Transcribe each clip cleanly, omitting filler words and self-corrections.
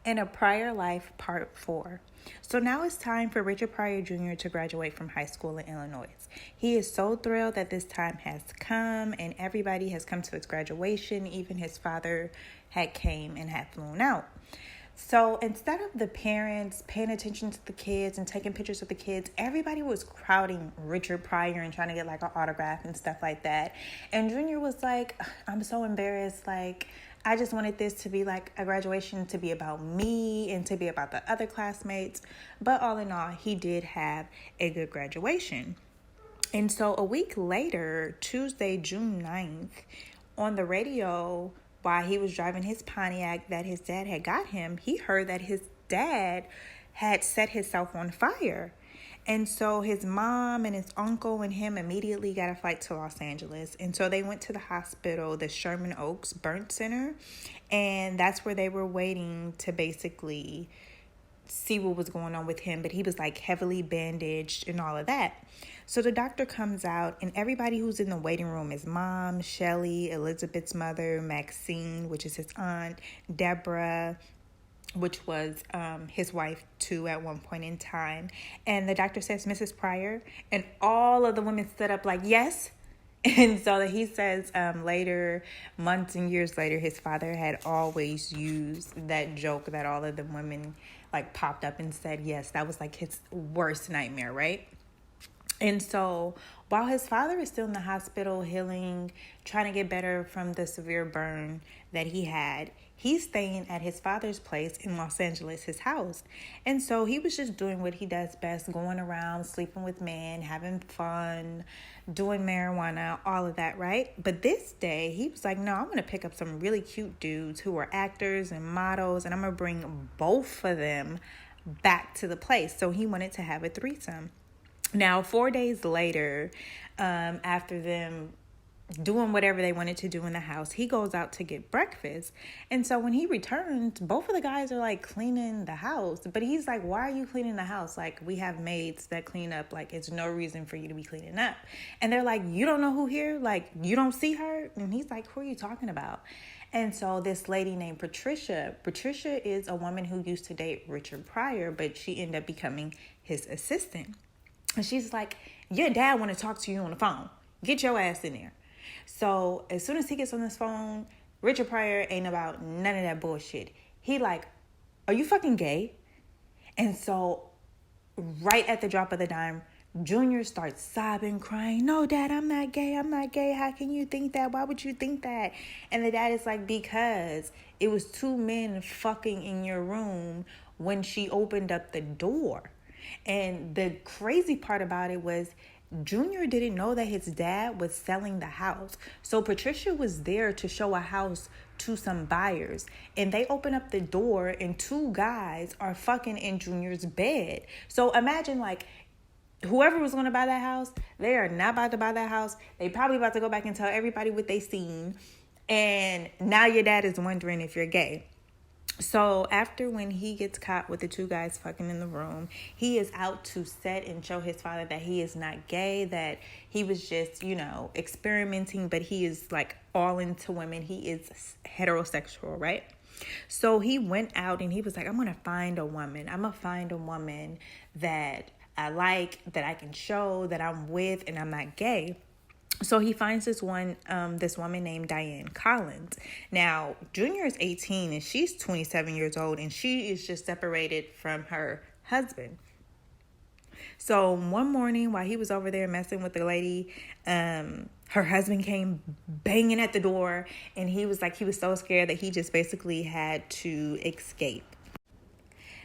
In a Prior Life, Part.4. So now it's time for Richard Pryor Jr. to graduate from high school in Illinois. He is so thrilled that this time has come and everybody has come to his graduation. Even his father had came and had flown out. So instead of the parents paying attention to the kids and taking pictures of the kids, everybody was crowding Richard Pryor and trying to get like an autograph and stuff like that. And Junior was like, I'm so embarrassed. Like, I just wanted this to be like a graduation to be about me and to be about the other classmates. But all in all, he did have a good graduation. And so a week later, Tuesday, June 9th, on the radio, while he was driving his Pontiac that his dad had got him, he heard that his dad had set himself on fire. And so his mom and his uncle and him immediately got a flight to Los Angeles. And so they went to the hospital, the Sherman Oaks Burn Center. And that's where they were waiting to basically see what was going on with him. But he was like heavily bandaged and all of that. So the doctor comes out and everybody who's in the waiting room, his mom, Shelly, Elizabeth's mother, Maxine, which is his aunt, Deborah, which was his wife too at one point in time. And the doctor says, Mrs. Pryor, and all of the women stood up like, yes. And so he says later, months and years later, his father had always used that joke that all of the women like popped up and said, yes, that was like his worst nightmare, right? And so while his father is still in the hospital healing, trying to get better from the severe burn that he had, he's staying at his father's place in Los Angeles, his house. And so he was just doing what he does best, going around, sleeping with men, having fun, doing marijuana, all of that, right? But this day, he was like, no, I'm going to pick up some really cute dudes who are actors and models, and I'm going to bring both of them back to the place. So he wanted to have a threesome. Now, 4 days later, after them doing whatever they wanted to do in the house, he goes out to get breakfast. And so when he returns, both of the guys are like cleaning the house. But he's like, why are you cleaning the house? Like, we have maids that clean up. Like, it's no reason for you to be cleaning up. And they're like, you don't know who here? Like, you don't see her? And he's like, who are you talking about? And so this lady named Patricia is a woman who used to date Richard Pryor, but she ended up becoming his assistant. And she's like, your dad want to talk to you on the phone. Get your ass in there. So as soon as he gets on this phone, Richard Pryor ain't about none of that bullshit. He like, are you fucking gay? And so right at the drop of the dime, Junior starts sobbing, crying, no, Dad, I'm not gay. I'm not gay. How can you think that? Why would you think that? And the dad is like, because it was two men fucking in your room when she opened up the door. And the crazy part about it was Junior didn't know that his dad was selling the house. So Patricia was there to show a house to some buyers. And they open up the door and two guys are fucking in Junior's bed. So imagine like whoever was going to buy that house, they are not about to buy that house. They probably about to go back and tell everybody what they seen. And now your dad is wondering if you're gay. So after when he gets caught with the two guys fucking in the room, he is out to set and show his father that he is not gay, that he was just, experimenting, but he is like all into women. He is heterosexual, right? So he went out and he was like, I'm going to find a woman. I'm going to find a woman that I like, that I can show that I'm with and I'm not gay. So he finds this woman named Diane Collins. Now, Junior is 18 and she's 27 years old and she is just separated from her husband. So one morning while he was over there messing with the lady, her husband came banging at the door and he was so scared that he just basically had to escape.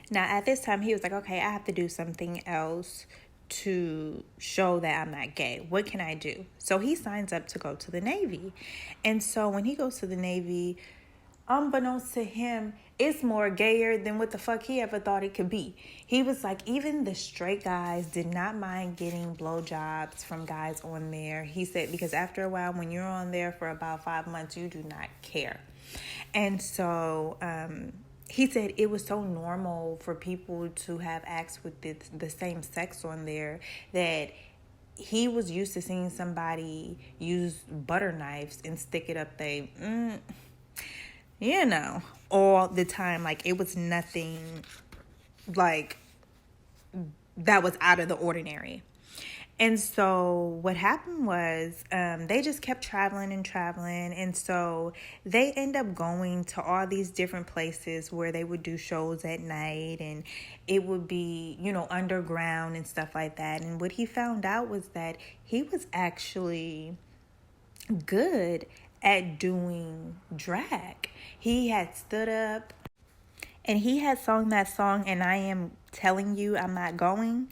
Now, at this time, he was like, okay, I have to do something else to show that I'm not gay. What can I do? So he signs up to go to the Navy. And so when he goes to the Navy, unbeknownst to him, it's more gayer than what the fuck he ever thought it could be. He was like, even the straight guys did not mind getting blowjobs from guys on there. He said, because after a while, when you're on there for about 5 months, you do not care. And so, he said it was so normal for people to have acts with the same sex on there that he was used to seeing somebody use butter knives and stick it up all the time. Like, it was nothing like that was out of the ordinary. And so what happened was they just kept traveling and traveling. And so they end up going to all these different places where they would do shows at night. And it would be, underground and stuff like that. And what he found out was that he was actually good at doing drag. He had stood up and he had sung that song, "And I Am Telling You I'm Not Going,"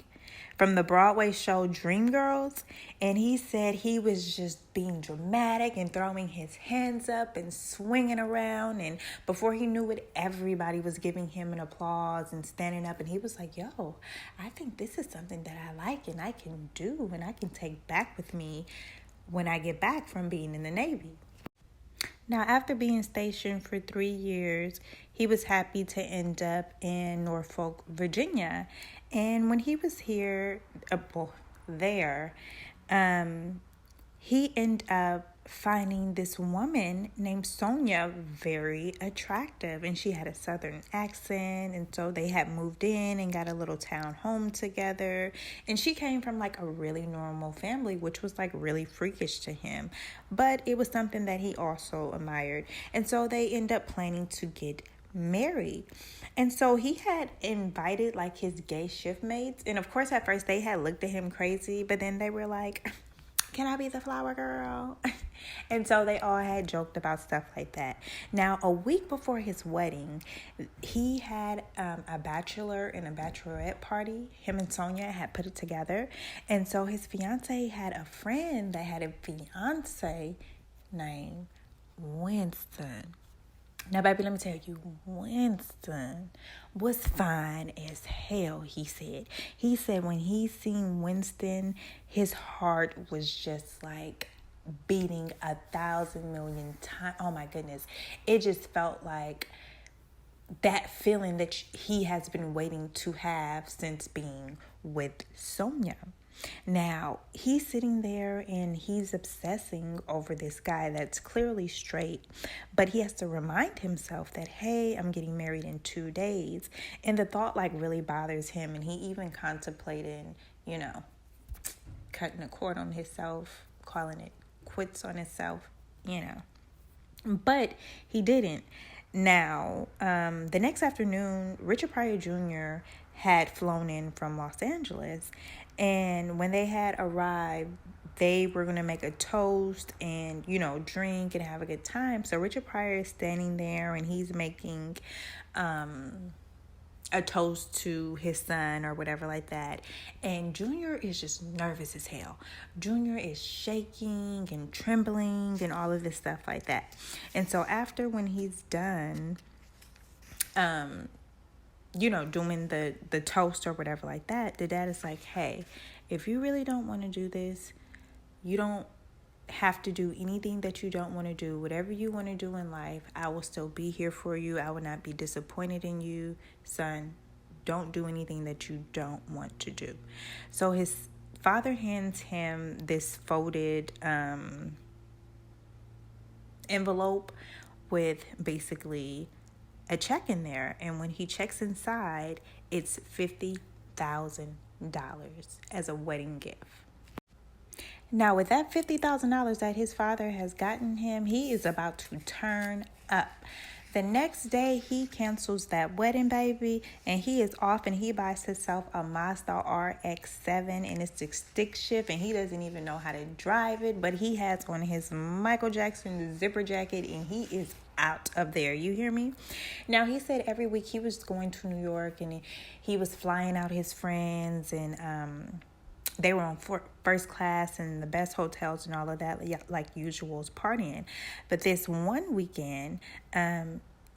from the Broadway show Dreamgirls. And he said he was just being dramatic and throwing his hands up and swinging around. And before he knew it, everybody was giving him an applause and standing up. And he was like, yo, I think this is something that I like and I can do and I can take back with me when I get back from being in the Navy. Now, after being stationed for 3 years, he was happy to end up in Norfolk, Virginia. And when he was here, there, he ended up finding this woman named Sonia very attractive, and she had a southern accent, and so they had moved in and got a little town home together. And she came from like a really normal family, which was like really freakish to him, but it was something that he also admired. And so they end up planning to get married. And so he had invited like his gay shift mates, and of course at first they had looked at him crazy, but then they were like, can I be the flower girl? And so they all had joked about stuff like that. Now, a week before his wedding, he had a bachelor and a bachelorette party. Him and Sonia had put it together. And so his fiance had a friend that had a fiance named Winston. Now, baby, let me tell you, Winston was fine as hell, he said. He said when he seen Winston, his heart was just like beating 1,000 million times. Oh, my goodness. It just felt like that feeling that he has been waiting to have since being with Sonia. Now, he's sitting there and he's obsessing over this guy that's clearly straight, but he has to remind himself that, hey, I'm getting married in 2 days. And the thought like really bothers him, and he even contemplated, cutting a cord on himself, calling it quits on himself, but he didn't. Now, the next afternoon, Richard Pryor Jr. had flown in from Los Angeles. And when they had arrived, they were going to make a toast and, drink and have a good time. So Richard Pryor is standing there and he's making a toast to his son or whatever like that. And Junior is just nervous as hell. Junior is shaking and trembling and all of this stuff like that. And so after when he's done, doing the toast or whatever like that, the dad is like, hey, if you really don't want to do this, you don't have to do anything that you don't want to do. Whatever you want to do in life, I will still be here for you. I will not be disappointed in you. Son, don't do anything that you don't want to do. So his father hands him this folded envelope with basically a check in there, and when he checks inside, it's $50,000 as a wedding gift. Now, with that $50,000 that his father has gotten him, he is about to turn up. The next day, he cancels that wedding, baby, and he is off and he buys himself a Mazda RX-7, and it's a stick shift, and he doesn't even know how to drive it, but he has on his Michael Jackson zipper jacket, and he is out of there. You hear me? Now, he said every week he was going to New York and he was flying out his friends, and they were on first class and the best hotels and all of that, like usual, partying. But this one weekend,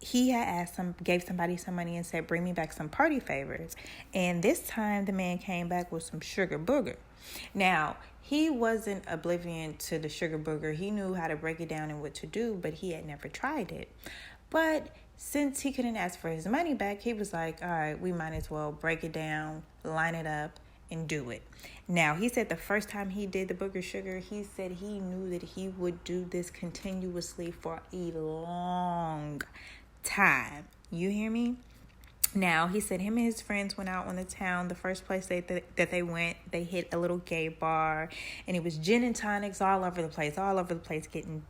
he had gave somebody some money and said, bring me back some party favors. And this time the man came back with some sugar booger. Now, he wasn't oblivious to the sugar booger. He knew how to break it down and what to do, but he had never tried it. But since he couldn't ask for his money back, he was like, all right, we might as well break it down, line it up, and do it. Now, he said the first time he did the Booger Sugar, he said he knew that he would do this continuously for a long time. You hear me? Now, he said him and his friends went out on the town. The first place that they went, they hit a little gay bar, and it was gin and tonics all over the place, getting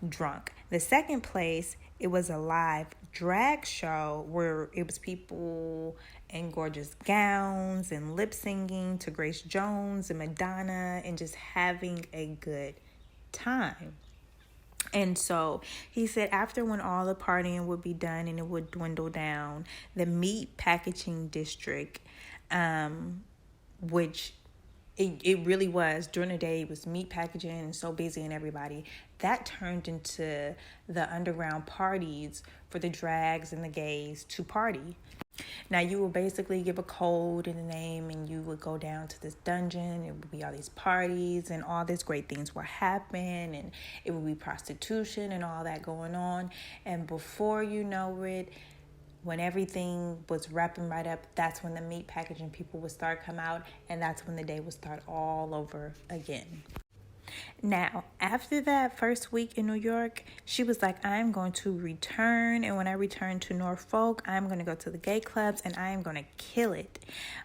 drunk. The second place, it was a live drag show where it was people in gorgeous gowns and lip singing to Grace Jones and Madonna and just having a good time. And so he said after when all the partying would be done and it would dwindle down, the meat packaging district, which it really was during the day, it was meat packaging and so busy and everybody, that turned into the underground parties for the drags and the gays to party. Now, you will basically give a code and a name, and you would go down to this dungeon. It would be all these parties, and all these great things will happen, and it would be prostitution and all that going on. And before you know it, when everything was wrapping right up, that's when the meat packaging people would start come out, and that's when the day would start all over again. Now, after that first week in New York, she was like, I'm going to return. And when I return to Norfolk, I'm going to go to the gay clubs and I am going to kill it.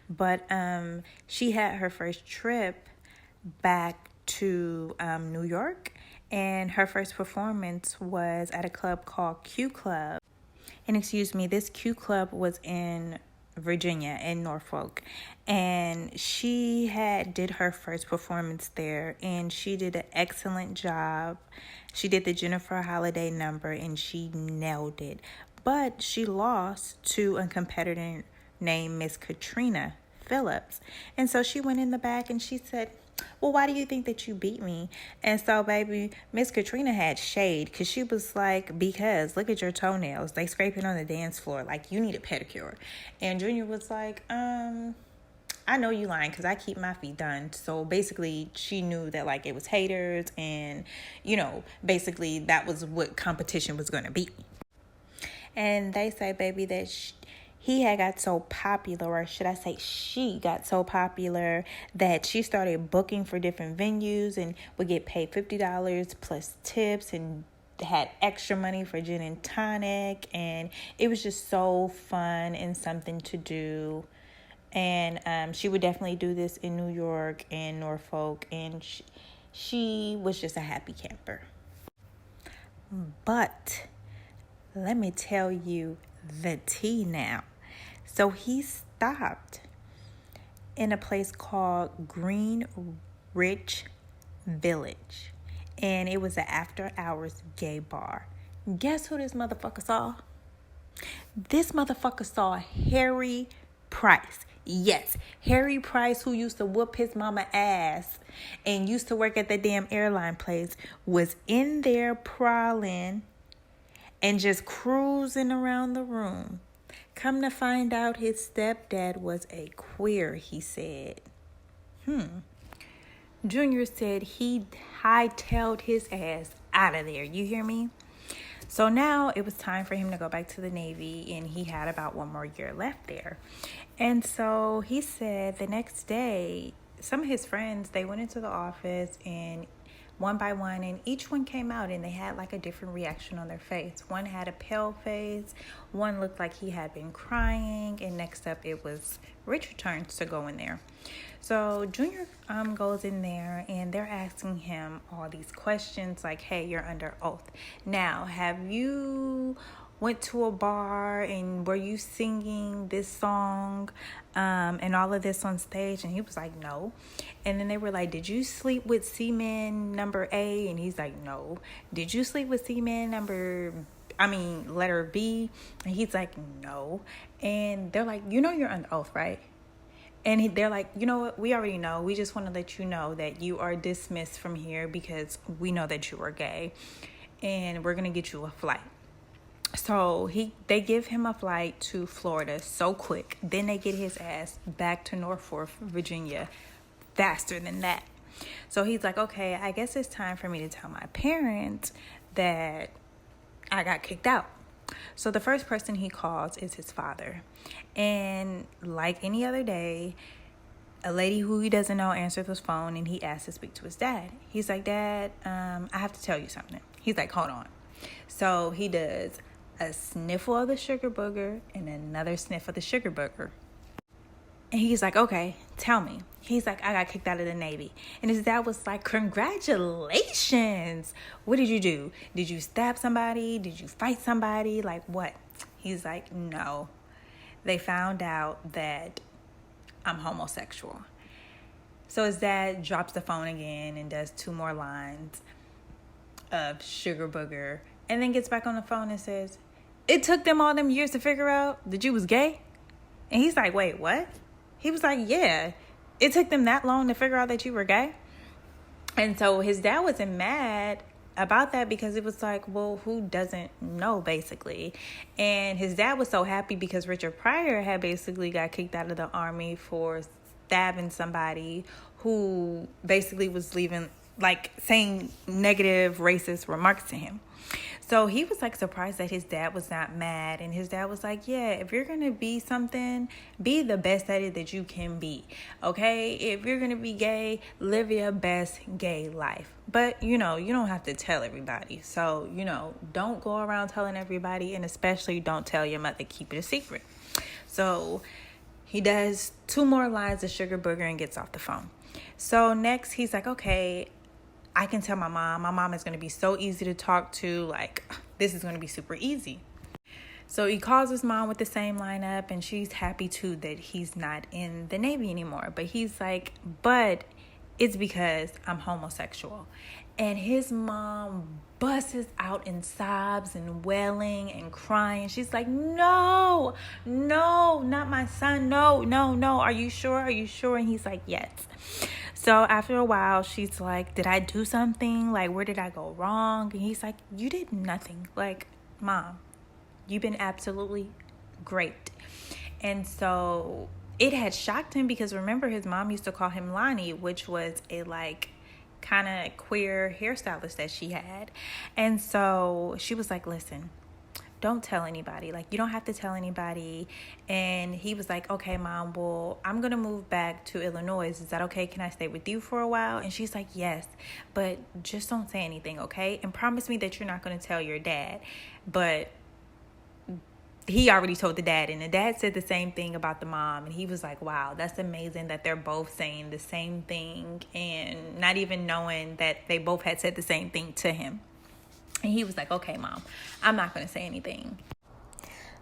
But she had her first trip back to New York. And her first performance was at a club called Q Club. And this Q Club was in Virginia, in Norfolk, and she did her first performance there, and she did an excellent job. She did the Jennifer Holliday number and she nailed it, but she lost to a competitor named Miss Katrina Phillips. And so she went in the back and she said, well, why do you think that you beat me? And so, baby, Miss Katrina had shade because she was like, because look at your toenails. They scraping on the dance floor. Like, you need a pedicure. And Junior was like, I know you lying because I keep my feet done. So basically, she knew that like it was haters and, basically that was what competition was going to be. And they say, baby, that he had got so popular, or should I say she got so popular, that she started booking for different venues and would get paid $50 plus tips and had extra money for gin and tonic. And it was just so fun and something to do. And she would definitely do this in New York and Norfolk. And she was just a happy camper. But let me tell you the tea now. So he stopped in a place called Green Ridge Village, and it was an after-hours gay bar. Guess who this motherfucker saw? This motherfucker saw Harry Price. Yes, Harry Price, who used to whoop his mama ass and used to work at the damn airline place, was in there prowling and just cruising around the room. Come to find out, his stepdad was a queer, he said. Junior said he hightailed his ass out of there. You hear me? So now it was time for him to go back to the Navy, and he had about 1 more year left there. And so he said the next day, some of his friends, they went into the office, and one by one, and each one came out and they had like a different reaction on their face. One had a pale face, one looked like he had been crying, and next up it was Richard's turn to go in there. So Junior goes in there and they're asking him all these questions like, hey, you're under oath. Now, have you went to a bar and were you singing this song and all of this on stage? And he was like, no. And then they were like, did you sleep with seaman number A? And he's like, no. Did you sleep with seaman letter B? And he's like, no. And they're like, you're under oath, right? And they're like, you know what? We already know. We just want to let you know that you are dismissed from here because we know that you are gay. And we're going to get you a flight. So they give him a flight to Florida so quick. Then they get his ass back to Norfolk, Virginia faster than that. So he's like, okay, I guess it's time for me to tell my parents that I got kicked out. So the first person he calls is his father. And like any other day, a lady who he doesn't know answered his phone, and he asked to speak to his dad. He's like, Dad, I have to tell you something. He's like, hold on. So he does a sniffle of the sugar booger and another sniff of the sugar booger. And he's like, okay, tell me. He's like, I got kicked out of the Navy. And his dad was like, congratulations. What did you do? Did you stab somebody? Did you fight somebody? Like what? He's like, no. They found out that I'm homosexual. So his dad drops the phone again and does 2 more lines of sugar booger. And then gets back on the phone and says, it took them all them years to figure out that you was gay? And he's like, wait, what? He was like, yeah, it took them that long to figure out that you were gay. And so his dad wasn't mad about that because it was like, well, who doesn't know, basically? And his dad was so happy because Richard Pryor had basically got kicked out of the Army for stabbing somebody who basically was leaving, like, saying negative racist remarks to him. So he was like surprised that his dad was not mad. And his dad was like, yeah, if you're going to be something, be the best at it that you can be. Okay? If you're going to be gay, live your best gay life. But, you don't have to tell everybody. So, don't go around telling everybody. And especially don't tell your mother. Keep it a secret. So he does 2 more lines of sugar booger and gets off the phone. So next he's like, okay, I can tell my mom. My mom is going to be so easy to talk to. Like, this is going to be super easy. So he calls his mom with the same lineup, and she's happy too that he's not in the Navy anymore. But he's like, but it's because I'm homosexual. And his mom busts out in sobs and wailing and crying. She's like, no, not my son. No. Are you sure? And he's like, yes. So after a while, she's like, did I do something? Like, where did I go wrong? And he's like, you did nothing. Like, Mom, you've been absolutely great. And so it had shocked him because remember his mom used to call him Lonnie, which was a kind of queer hairstylist that she had. And so she was like, listen, don't tell anybody. Like, you don't have to tell anybody. And he was like, okay, Mom, well, I'm going to move back to Illinois. Is that okay? Can I stay with you for a while? And she's like, yes, but just don't say anything, okay? And promise me that you're not going to tell your dad. But he already told the dad, and the dad said the same thing about the mom. And he was like, wow, that's amazing that they're both saying the same thing and not even knowing that they both had said the same thing to him. And he was like, okay, Mom, I'm not going to say anything.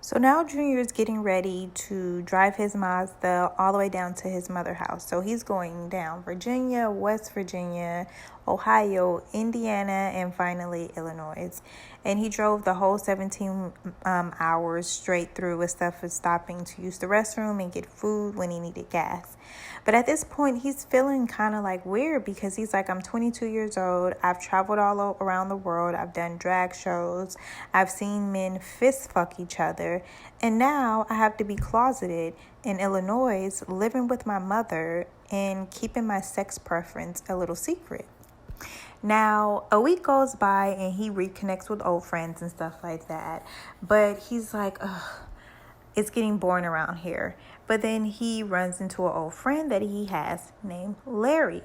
So now Junior is getting ready to drive his Mazda all the way down to his mother's house. So he's going down Virginia, West Virginia, Ohio, Indiana, and finally Illinois. And he drove the whole 17 hours straight through with stuff for stopping to use the restroom and get food when he needed gas. But at this point, he's feeling kind of like weird because he's like, I'm 22 years old. I've traveled all around the world. I've done drag shows. I've seen men fist fuck each other. And now I have to be closeted in Illinois, living with my mother and keeping my sex preference a little secret. Now, a week goes by and he reconnects with old friends and stuff like that. But he's like, ugh, it's getting boring around here. But then he runs into an old friend that he has named Larry.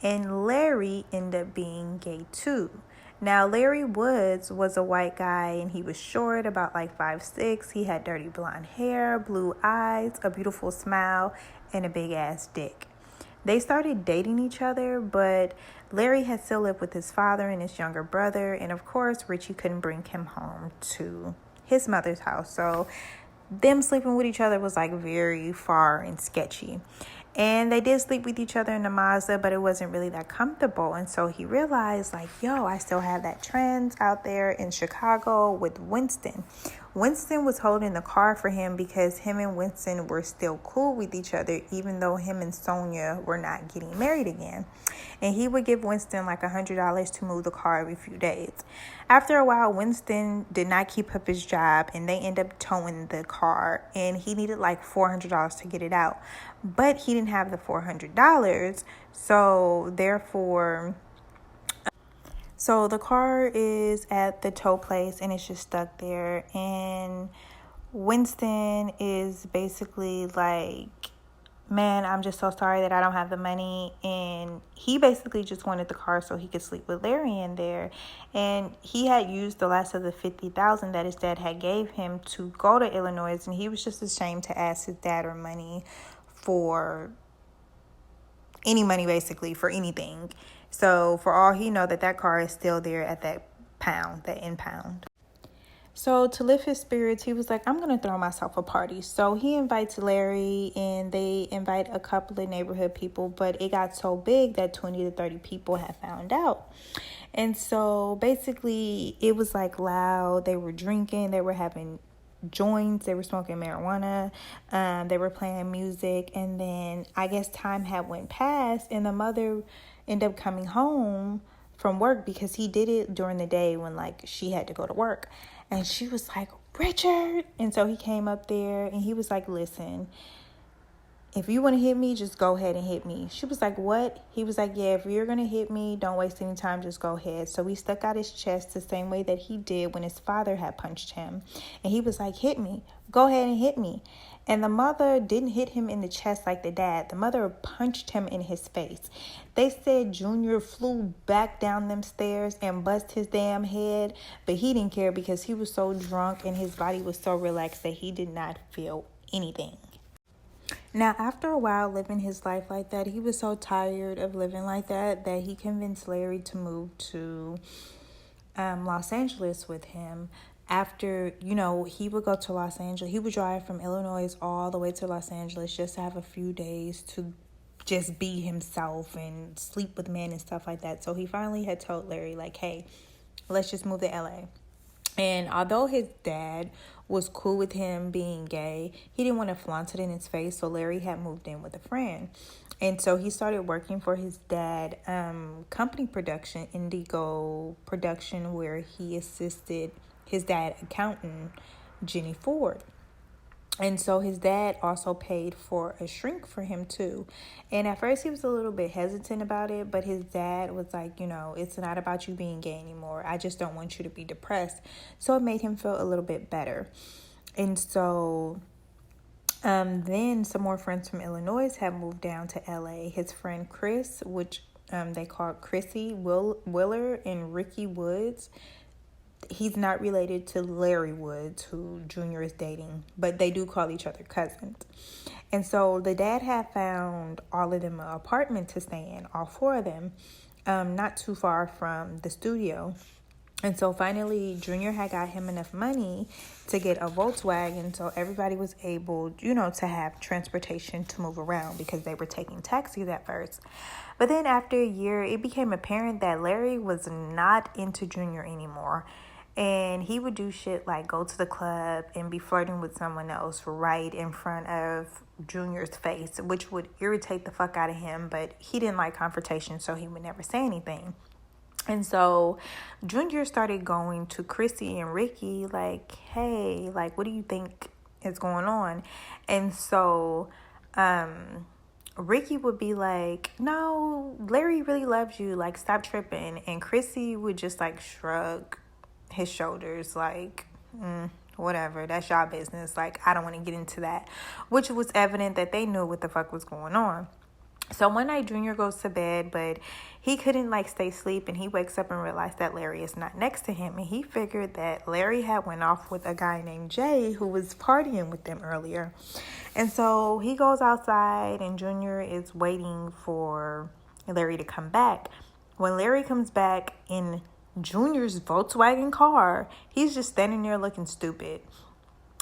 And Larry ended up being gay too. Now, Larry Woods was a white guy and he was short, about like 5'6". He had dirty blonde hair, blue eyes, a beautiful smile, and a big ass dick. They started dating each other, but Larry had still lived with his father and his younger brother. And of course, Richie couldn't bring him home to his mother's house. So them sleeping with each other was like very far and sketchy. And they did sleep with each other in the Mazda, but it wasn't really that comfortable. And so he realized, like, yo, I still have that trend out there in Chicago with Winston. Winston was holding the car for him because him and Winston were still cool with each other, even though him and Sonia were not getting married again. And he would give Winston like $100 to move the car every few days. After a while, Winston did not keep up his job and they ended up towing the car, and he needed like $400 to get it out. But he didn't have the $400, so therefore... So the car is at the tow place and it's just stuck there. And Winston is basically like man, I'm just so sorry that I don't have the money. And he basically just wanted the car so he could sleep with Larry in there. And he had used the last of the $50,000 that his dad had gave him to go to Illinois. And he was just ashamed to ask his dad or money for any money, basically, for anything. So for all he know, that car is still there at that impound. So to lift his spirits, he was like, I'm going to throw myself a party. So he invites Larry, and they invite a couple of neighborhood people, but it got so big that 20 to 30 people had found out. And so basically it was like loud. They were drinking, they were having joints, they were smoking marijuana, they were playing music. And then I guess time had went past, and the mother ended up coming home from work, because he did it during the day when like she had to go to work. And she was like, Richard. And so he came up there and he was like, listen, if you want to hit me, just go ahead and hit me. She was like, what? He was like, yeah, if you're going to hit me, don't waste any time, just go ahead. So he stuck out his chest the same way that he did when his father had punched him. And he was like, hit me. Go ahead and hit me. And the mother didn't hit him in the chest like the dad. The mother punched him in his face. They said Junior flew back down them stairs and bust his damn head. But he didn't care, because he was so drunk and his body was so relaxed that he did not feel anything. Now, after a while living his life like that, he was so tired of living like that he convinced Larry to move to Los Angeles with him. After, he would go to Los Angeles. He would drive from Illinois all the way to Los Angeles just to have a few days to just be himself and sleep with men and stuff like that. So he finally had told Larry, like, hey, let's just move to LA. And although his dad was cool with him being gay, he didn't want to flaunt it in his face. So Larry had moved in with a friend. And so he started working for his dad, company production, Indigo Production, where he assisted his dad accountant, Jenny Ford. And so his dad also paid for a shrink for him too. And at first he was a little bit hesitant about it, but his dad was like, it's not about you being gay anymore. I just don't want you to be depressed. So it made him feel a little bit better. And so then some more friends from Illinois have moved down to LA. His friend Chris, which they called Chrissy Willer, and Ricky Woods. He's not related to Larry Woods, who Junior is dating, but they do call each other cousins. And so the dad had found all of them an apartment to stay in, all four of them, not too far from the studio. And so finally, Junior had got him enough money to get a Volkswagen, so everybody was able, to have transportation to move around, because they were taking taxis at first. But then after a year, it became apparent that Larry was not into Junior anymore. And he would do shit like go to the club and be flirting with someone else right in front of Junior's face, which would irritate the fuck out of him. But he didn't like confrontation, so he would never say anything. And so Junior started going to Chrissy and Ricky like, hey, like, what do you think is going on? And so Ricky would be like, no, Larry really loves you. Like, stop tripping. And Chrissy would just like shrug his shoulders like, whatever, that's y'all business. Like, I don't want to get into that, which was evident that they knew what the fuck was going on. So one night Junior goes to bed, but he couldn't like stay asleep, and he wakes up and realized that Larry is not next to him. And he figured that Larry had went off with a guy named Jay who was partying with them earlier. And so he goes outside, and Junior is waiting for Larry to come back. When Larry comes back in Junior's Volkswagen car, he's just standing there looking stupid.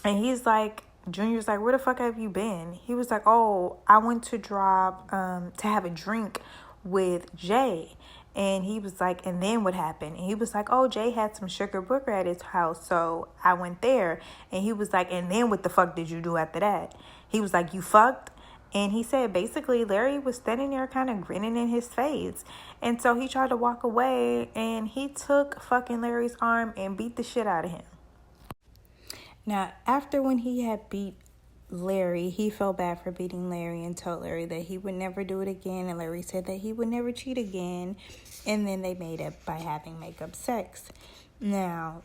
And he's like, Junior's like, where the fuck have you been? He was like, oh, I went to to have a drink with Jay. And he was like, and then what happened? And he was like, oh, Jay had some sugar booger at his house, so I went there. And he was like, and then what the fuck did you do after that? He was like, you fucked? And he said basically Larry was standing there kind of grinning in his face. And so he tried to walk away, and he took fucking Larry's arm and beat the shit out of him. Now, after when he had beat Larry, he felt bad for beating Larry and told Larry that he would never do it again. And Larry said that he would never cheat again. And then they made up by having makeup sex. Now,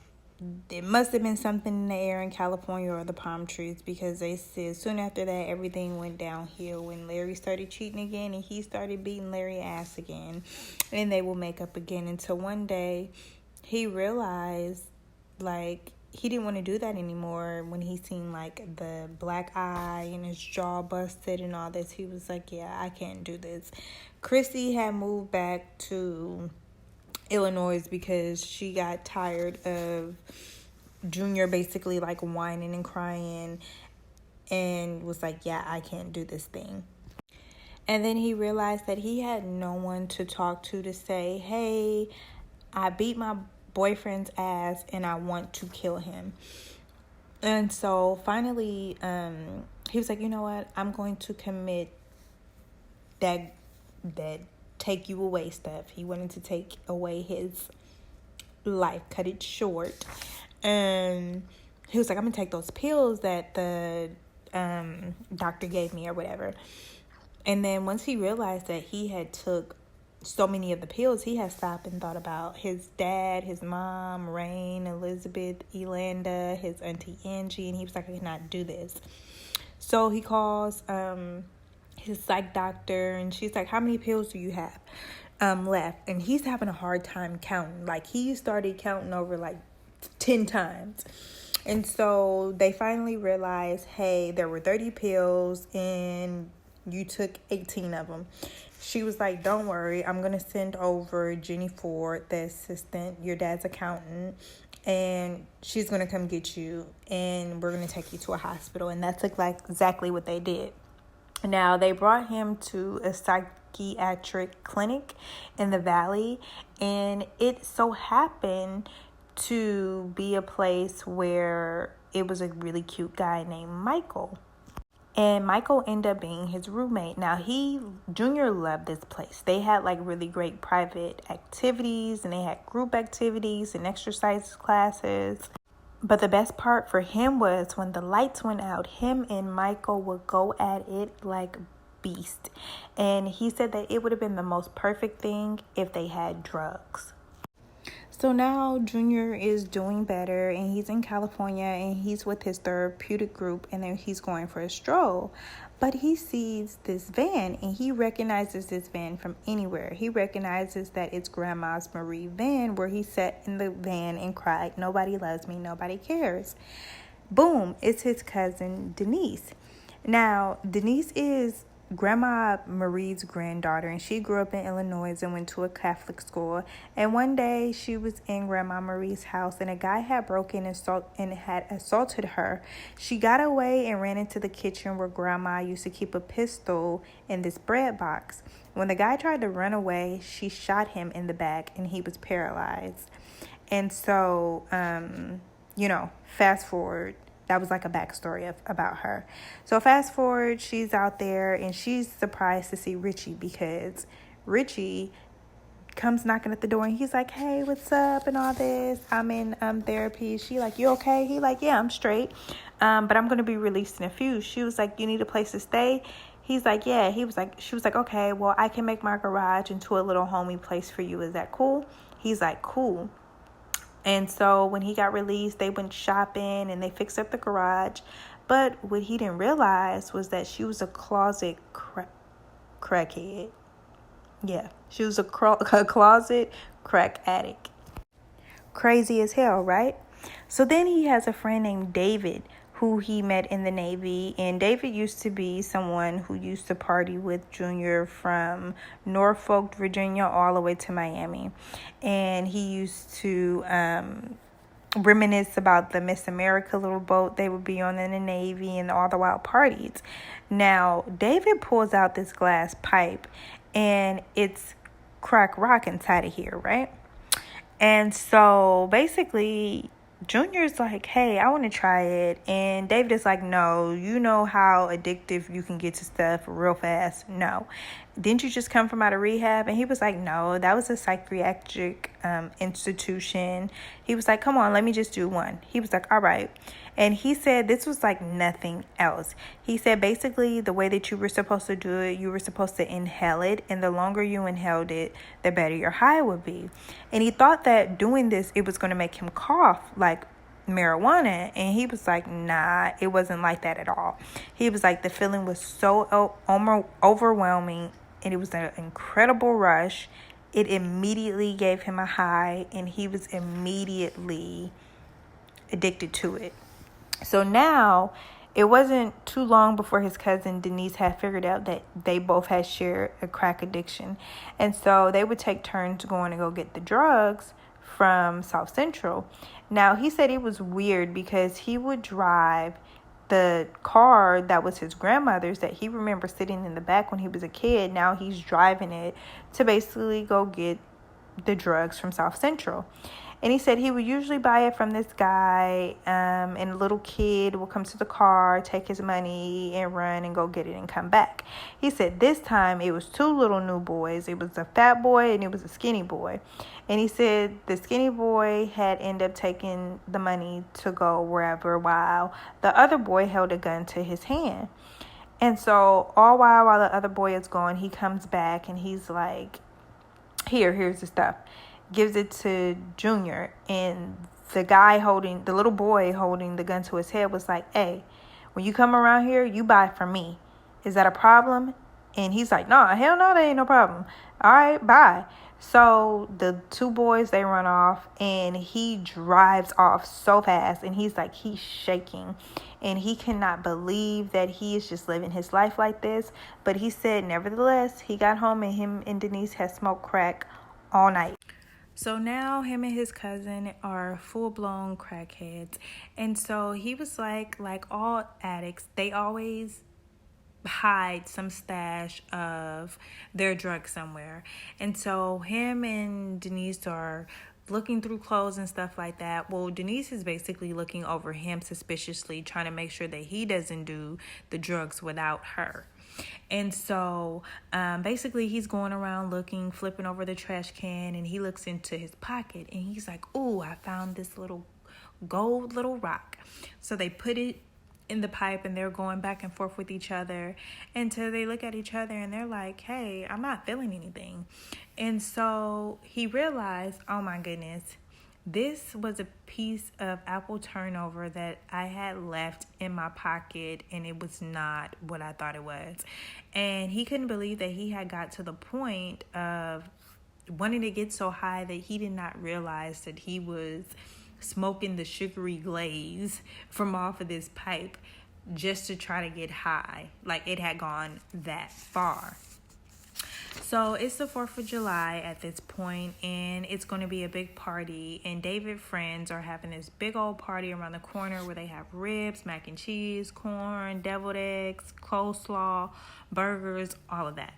There must have been something in the air in California or the palm trees, because they said soon after that everything went downhill when Larry started cheating again and he started beating Larry's ass again, and they will make up again until one day he realized like he didn't want to do that anymore. When he seen like the black eye and his jaw busted and all this, he was like, yeah, I can't do this. Chrissy had moved back to Illinois because she got tired of Junior basically like whining and crying, and was like, yeah, I can't do this thing. And then he realized that he had no one to talk to say, hey, I beat my boyfriend's ass and I want to kill him. And so finally he was like, you know what, I'm going to commit that take you away stuff. He wanted to take away his life, cut it short. And he was like, I'm gonna take those pills that the doctor gave me or whatever. And then once he realized that he had took so many of the pills, he had stopped and thought about his dad, his mom, Rain, Elizabeth, Elanda, his auntie Angie, and he was like, I cannot do this. So he calls his psych doctor, and she's like, how many pills do you have left? And he's having a hard time counting. Like, he started counting over like 10 times. And so they finally realized, hey, there were 30 pills and you took 18 of them. She was like, don't worry, I'm going to send over Jenny Ford, the assistant, your dad's accountant, and she's going to come get you, and we're going to take you to a hospital. And that's like exactly what they did. Now, they brought him to a psychiatric clinic in the Valley, and it so happened to be a place where it was a really cute guy named Michael. And Michael ended up being his roommate. Now, Junior loved this place. They had like really great private activities, and they had group activities and exercise classes. But the best part for him was when the lights went out, him and Michael would go at it like beast. And he said that it would have been the most perfect thing if they had drugs. So now Junior is doing better, and he's in California, and he's with his therapeutic group, and then he's going for a stroll. But he sees this van, and he recognizes this van from anywhere. He recognizes that it's Grandma's Marie van, where he sat in the van and cried, nobody loves me, nobody cares. Boom, it's his cousin Denise. Now, Denise is Grandma Marie's granddaughter, and she grew up in Illinois and went to a Catholic school. And one day she was in Grandma Marie's house, and a guy had broken and had assaulted her. She got away and ran into the kitchen where Grandma used to keep a pistol in this bread box. When the guy tried to run away, she shot him in the back, and he was paralyzed. And so, fast forward. That was like a backstory about her. So fast forward, she's out there, and she's surprised to see Richie, because Richie comes knocking at the door, and he's like, hey, what's up and all this. I'm in therapy. She like, you okay? He like, yeah, I'm straight. But I'm going to be released in a few. She was like, you need a place to stay? He's like, yeah. She was like, okay, well, I can make my garage into a little homey place for you. Is that cool? He's like, cool. And so when he got released, they went shopping and they fixed up the garage. But what he didn't realize was that she was a closet crackhead. Yeah, she was a closet crack addict. Crazy as hell, right? So then he has a friend named David, who he met in the Navy. And David used to be someone who used to party with Junior from Norfolk, Virginia, all the way to Miami. And he used to reminisce about the Miss America little boat they would be on in the Navy and all the wild parties. Now, David pulls out this glass pipe, and it's crack rock inside of here, right? And so basically, Junior's like, hey, I want to try it. And David is like, no, you know how addictive you can get to stuff real fast. No. Didn't you just come from out of rehab? And he was like, no, that was a psychiatric institution. He was like, come on, let me just do one. He was like, all right. And he said this was like nothing else. He said basically the way that you were supposed to do it, you were supposed to inhale it. And the longer you inhaled it, the better your high would be. And he thought that doing this, it was going to make him cough like marijuana. And he was like, nah, it wasn't like that at all. He was like, the feeling was so overwhelming. And it was an incredible rush. It immediately gave him a high, and he was immediately addicted to it. So now, it wasn't too long before his cousin Denise had figured out that they both had shared a crack addiction. And so they would take turns going to go get the drugs from South Central. Now, he said it was weird because he would drive the car that was his grandmother's that he remembered sitting in the back when he was a kid. Now he's driving it to basically go get the drugs from South Central. And he said he would usually buy it from this guy, and a little kid will come to the car, take his money, and run and go get it and come back. He said this time it was two little new boys. It was a fat boy and it was a skinny boy. And he said the skinny boy had ended up taking the money to go wherever while the other boy held a gun to his hand. And so all while the other boy is gone, he comes back and he's like, here's the stuff. Gives it to Junior, and the little boy holding the gun to his head was like, hey, when you come around here, you buy from me. Is that a problem? And he's like, no, hell no, that ain't no problem. All right, bye. So the two boys, they run off, and he drives off so fast, and he's shaking, and he cannot believe that he is just living his life like this. But he said, nevertheless, he got home, and him and Denise had smoked crack all night. So now him and his cousin are full-blown crackheads. And so he was like all addicts, they always hide some stash of their drugs somewhere. And so him and Denise are looking through clothes and stuff like that. Well, Denise is basically looking over him suspiciously, trying to make sure that he doesn't do the drugs without her. And so basically he's going around looking, flipping over the trash can, and he looks into his pocket and he's like, ooh, I found this little gold little rock. So they put it in the pipe and they're going back and forth with each other until they look at each other and they're like, hey, I'm not feeling anything. And so he realized, oh my goodness, this was a piece of apple turnover that I had left in my pocket, and it was not what I thought it was. And he couldn't believe that he had got to the point of wanting to get so high that he did not realize that he was smoking the sugary glaze from off of this pipe just to try to get high. Like, it had gone that far. So it's the 4th of July at this point, and it's going to be a big party. And David's friends are having this big old party around the corner where they have ribs, mac and cheese, corn, deviled eggs, coleslaw, burgers, all of that.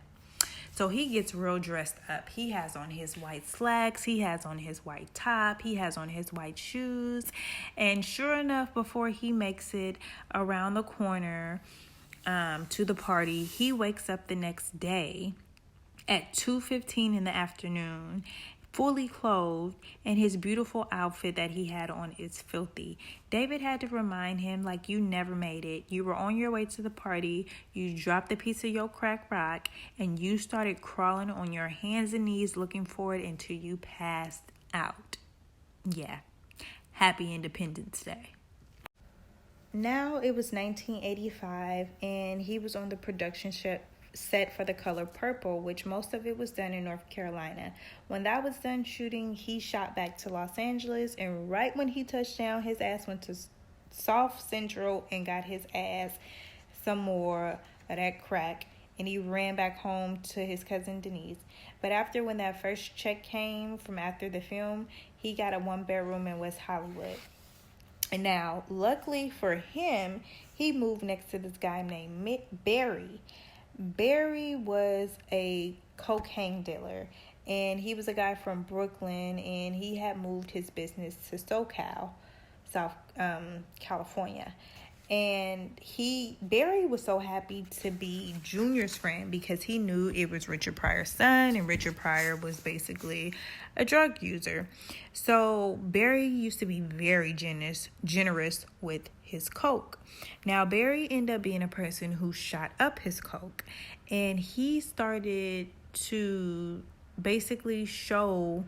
So he gets real dressed up. He has on his white slacks. He has on his white top. He has on his white shoes. And sure enough, before he makes it around the corner to the party, he wakes up the next day at 2:15 in the afternoon, fully clothed, and his beautiful outfit that he had on is filthy. David had to remind him, like, you never made it. You were on your way to the party, you dropped a piece of your crack rock, and you started crawling on your hands and knees looking for it until you passed out. Yeah, happy Independence Day. Now it was 1985, and he was on the production set for The Color Purple, which most of it was done in North Carolina. When that was done shooting, he shot back to Los Angeles, and right when he touched down, his ass went to South Central and got his ass some more of that crack, and he ran back home to his cousin Denise. But when that first check came from after the film, he got a 1-bedroom in West Hollywood. And now, luckily for him, he moved next to this guy named Barry. Barry was a cocaine dealer, and he was a guy from Brooklyn, and he had moved his business to SoCal, South California. And Barry was so happy to be Junior's friend because he knew it was Richard Pryor's son, and Richard Pryor was basically a drug user. So Barry used to be very generous with his coke. Now, Barry ended up being a person who shot up his coke, and he started to basically show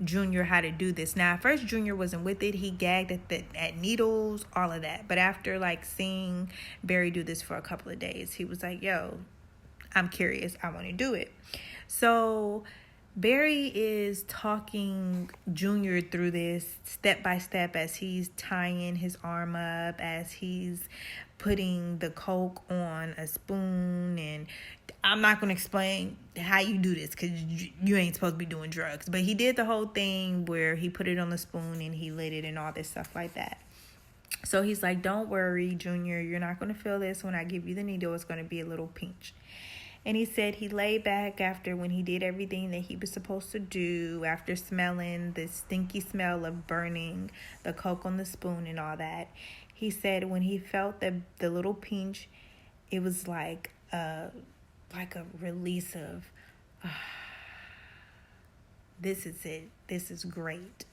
Junior how to do this. Now, at first, Junior wasn't with it. He gagged at needles, all of that. But after like seeing Barry do this for a couple of days, he was like, yo, I'm curious. I want to do it. So Barry is talking Junior through this step by step as he's tying his arm up, as he's putting the coke on a spoon. And I'm not going to explain how you do this because you ain't supposed to be doing drugs. But he did the whole thing where he put it on the spoon and he lit it and all this stuff like that. So he's like, don't worry, Junior. You're not going to feel this when I give you the needle. It's going to be a little pinch. And he said he laid back after when he did everything that he was supposed to do, after smelling the stinky smell of burning the coke on the spoon and all that. He said when he felt the little pinch, it was like a release of, this is it. This is great.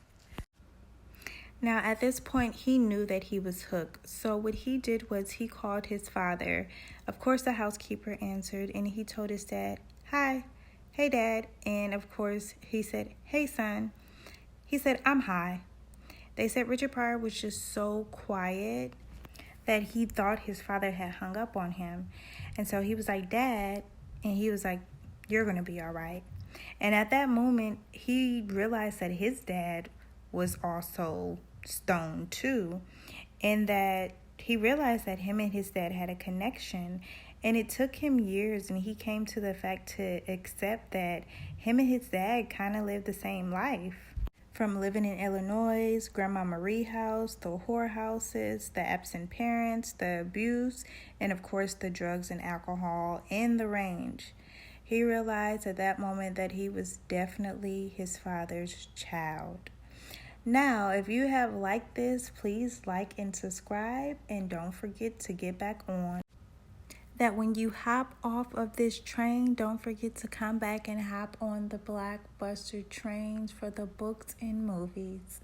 Now, at this point, he knew that he was hooked. So what he did was he called his father. Of course, the housekeeper answered, and he told his dad, hi, hey, Dad. And, of course, he said, hey, son. He said, I'm high. They said Richard Pryor was just so quiet that he thought his father had hung up on him. And so he was like, Dad, and he was like, you're going to be all right. And at that moment, he realized that his dad was also stoned too, and that he realized that him and his dad had a connection. And it took him years, and he came to the fact to accept that him and his dad kind of lived the same life. From living in Illinois, Grandma Marie house, the whorehouses, the absent parents, the abuse, and of course the drugs and alcohol in the range. He realized at that moment that he was definitely his father's child. Now, if you have liked this, please like and subscribe, and don't forget to get back on. That when you hop off of this train, don't forget to come back and hop on the Blockbuster trains for the books and movies.